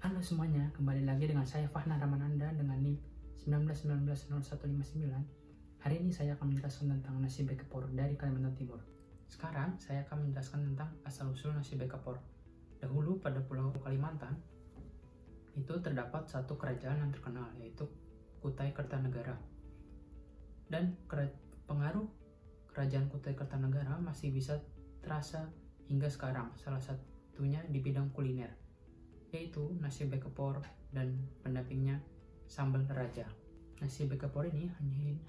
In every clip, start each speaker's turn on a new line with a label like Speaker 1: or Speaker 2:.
Speaker 1: Halo semuanya, kembali lagi dengan saya Fahna Ramananda dengan NIM 19190159. Hari ini saya akan menjelaskan tentang nasi bekepor dari Kalimantan Timur. Sekarang saya akan menjelaskan tentang asal-usul nasi bekepor. Dahulu pada Pulau Kalimantan itu terdapat satu kerajaan yang terkenal, yaitu Kutai Kertanegara. Dan pengaruh kerajaan Kutai Kertanegara masih bisa terasa hingga sekarang, salah satunya di bidang kuliner, yaitu nasi bekepor dan pendampingnya sambal raja. Nasi bekepor ini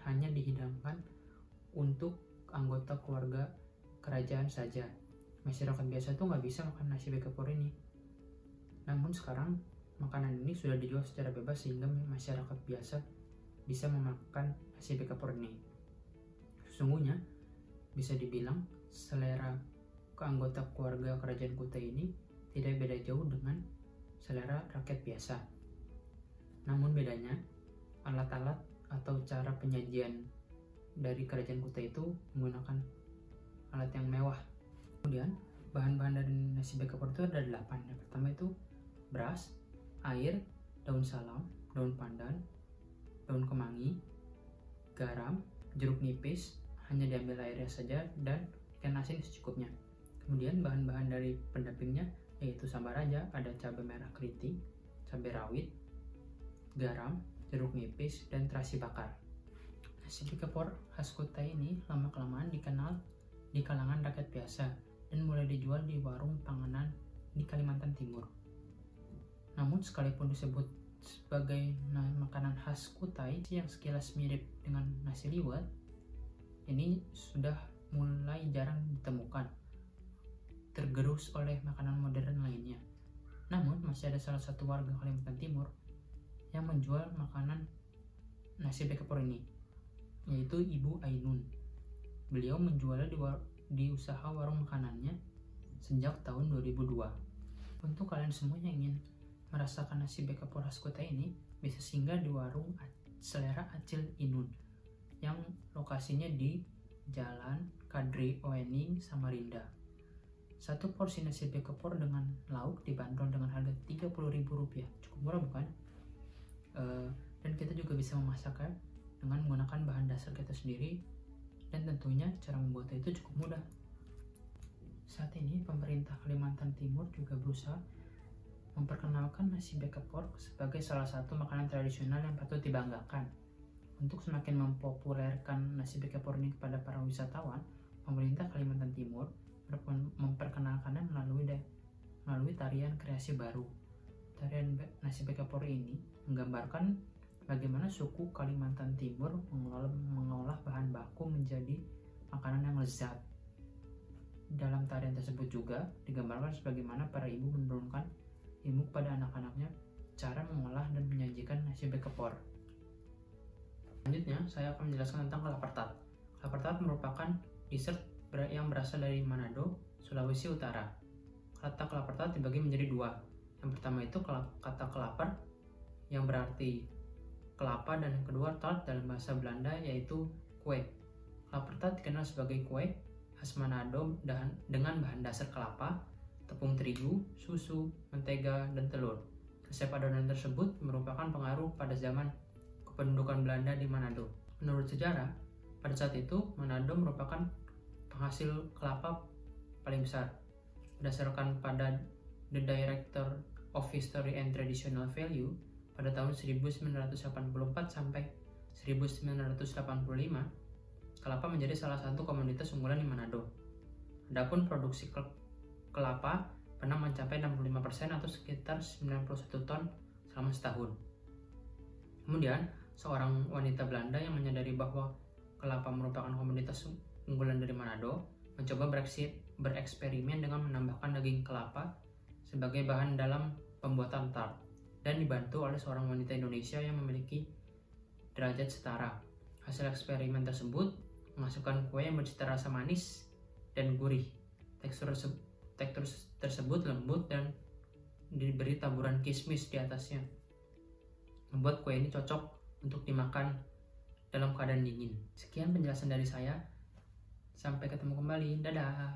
Speaker 1: hanya dihidangkan untuk anggota keluarga kerajaan saja. Masyarakat biasa tuh nggak bisa makan nasi bekepor ini. Namun sekarang makanan ini sudah dijual secara bebas sehingga masyarakat biasa bisa memakan nasi bekepor ini. Sesungguhnya bisa dibilang selera anggota keluarga kerajaan Kutai ini tidak beda jauh dengan selera rakyat biasa. Namun bedanya, alat-alat atau cara penyajian dari kerajaan Kutai itu menggunakan alat yang mewah. Kemudian, bahan-bahan dari nasi bekepor itu ada 8. Yang pertama itu beras, air, daun salam, daun pandan, daun kemangi, garam, jeruk nipis, hanya diambil airnya saja, dan ikan asin secukupnya. Kemudian bahan-bahan dari pendampingnya yaitu sambal raja, ada cabai merah keriting, cabai rawit, garam, jeruk nipis, dan terasi bakar. Nasi bekepor khas Kutai ini lama-kelamaan dikenal di kalangan rakyat biasa dan mulai dijual di warung panganan di Kalimantan Timur. Namun sekalipun disebut sebagai makanan khas Kutai yang sekilas mirip dengan nasi liwet, ini sudah mulai jarang ditemukan, tergerus oleh makanan modern lainnya. Namun masih ada salah satu warga Kalimantan Timur yang menjual makanan nasi bekepor ini, yaitu Ibu Ainun. Beliau menjualnya di usaha warung makanannya sejak tahun 2002. Untuk kalian semua yang ingin merasakan nasi bekepor khas Kutai ini, bisa singgah di warung Selera Acil Inun yang lokasinya di Jalan Kadri Oening, Samarinda. Satu porsi nasi bekepor dengan lauk dibanderol dengan harga Rp30.000. Cukup murah bukan? Dan kita juga bisa memasaknya dengan menggunakan bahan dasar kita sendiri, dan tentunya cara membuatnya itu cukup mudah. Saat ini pemerintah Kalimantan Timur juga berusaha memperkenalkan nasi bekepor sebagai salah satu makanan tradisional yang patut dibanggakan. Untuk semakin mempopulerkan nasi bekepor ini kepada para wisatawan, pemerintah Kalimantan Timur memperkenalkannya melalui tarian kreasi baru. Tarian nasi bekepor ini menggambarkan bagaimana suku Kalimantan Timur mengolah bahan baku menjadi makanan yang lezat. Dalam tarian tersebut juga digambarkan sebagaimana para ibu menurunkan ilmu kepada anak-anaknya cara mengolah dan menyajikan nasi bekepor. Selanjutnya, saya akan menjelaskan tentang kelapar tart. Kelapar tart merupakan dessert yang berasal dari Manado, Sulawesi Utara. Kata kelapar tart dibagi menjadi dua. Yang pertama itu kata kelapar yang berarti kelapa, dan yang kedua tart dalam bahasa Belanda yaitu kue. Kelapar tart dikenal sebagai kue khas Manado dengan bahan dasar kelapa, tepung terigu, susu, mentega, dan telur. Resep adonan tersebut merupakan pengaruh pada zaman kependudukan Belanda di Manado. Menurut sejarah, pada saat itu Manado merupakan penghasil kelapa paling besar. Berdasarkan pada The Director of History and Traditional Value pada tahun 1984 sampai 1985, kelapa menjadi salah satu komoditas unggulan di Manado. Adapun produksi kelapa pernah mencapai 65% atau sekitar 91 ton selama setahun. Kemudian, seorang wanita Belanda yang menyadari bahwa kelapa merupakan komoditas unggulan dari Manado mencoba bereksperimen dengan menambahkan daging kelapa sebagai bahan dalam pembuatan tart, dan dibantu oleh seorang wanita Indonesia yang memiliki derajat setara. Hasil eksperimen tersebut menghasilkan kue yang bercita rasa manis dan gurih. Tekstur tersebut lembut dan diberi taburan kismis di atasnya, membuat kue ini cocok untuk dimakan dalam keadaan dingin. Sekian penjelasan dari saya. Sampai ketemu kembali. Dadah.